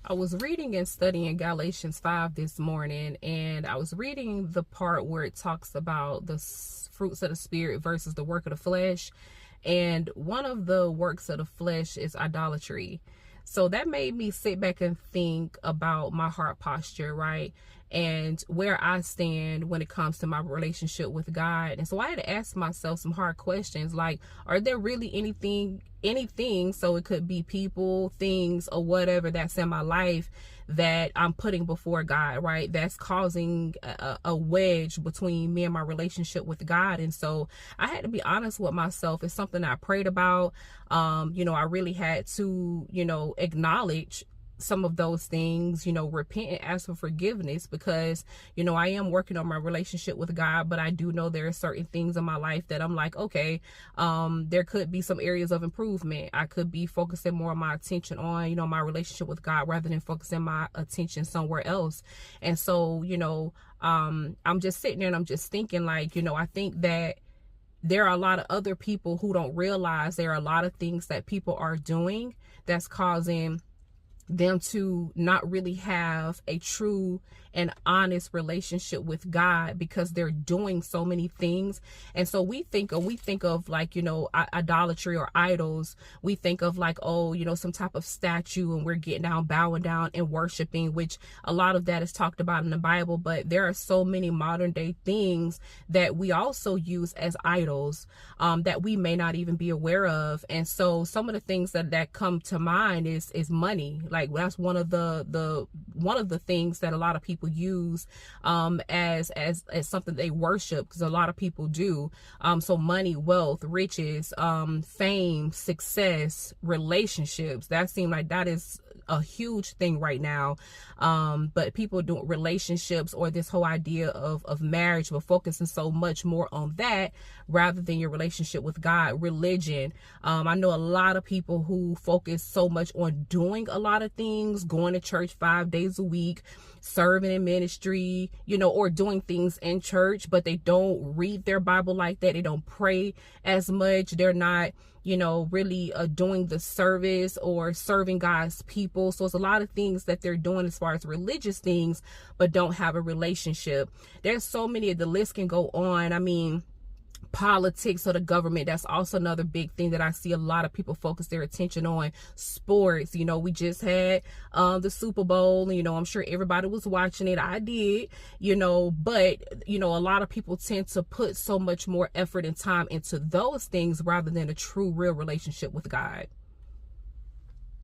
I was reading and studying Galatians 5 this morning, and I was reading the part where it talks about the fruits of the Spirit versus the work of the flesh. And one of the works of the flesh is idolatry. So that made me sit back and think about my heart posture, right? And where I stand when it comes to my relationship with God. And so I had to ask myself some hard questions like, are there really anything, so it could be people, things, or whatever that's in my life that I'm putting before God, right? That's causing a wedge between me and my relationship with God. And so I had to be honest with myself. It's something I prayed about. I really had to, acknowledge some of those things, repent and ask for forgiveness, because, I am working on my relationship with God, but I do know there are certain things in my life that I'm like, okay, there could be some areas of improvement. I could be focusing more of my attention on, my relationship with God rather than focusing my attention somewhere else. And so, I'm just sitting there and I'm just thinking like, I think that there are a lot of other people who don't realize there are a lot of things that people are doing that's causing them to not really have a true and honest relationship with God, because they're doing so many things. And so we think of like, idolatry or idols. We think of like, some type of statue, and we're getting down, bowing down and worshiping, which a lot of that is talked about in the Bible. But there are so many modern day things that we also use as idols, that we may not even be aware of. And so some of the things that come to mind is money. Like that's one of the things that a lot of people use as something they worship, because a lot of people do. So money, wealth, riches, fame, success, relationships, that seem like that is a huge thing right now. But people doing relationships or this whole idea of marriage, but focusing so much more on that rather than your relationship with God. Religion. I know a lot of people who focus so much on doing a lot of things, going to church 5 days a week, serving in ministry, or doing things in church, but they don't read their Bible like that. They don't pray as much. They're not, really doing the service or serving God's people. So it's a lot of things that they're doing as far as religious things, but don't have a relationship. There's so many, the list can go on. I mean, politics or the government, that's also another big thing that I see a lot of people focus their attention on. Sports, we just had the Super Bowl, I'm sure everybody was watching it. I did, but a lot of people tend to put so much more effort and time into those things rather than a true real relationship with God.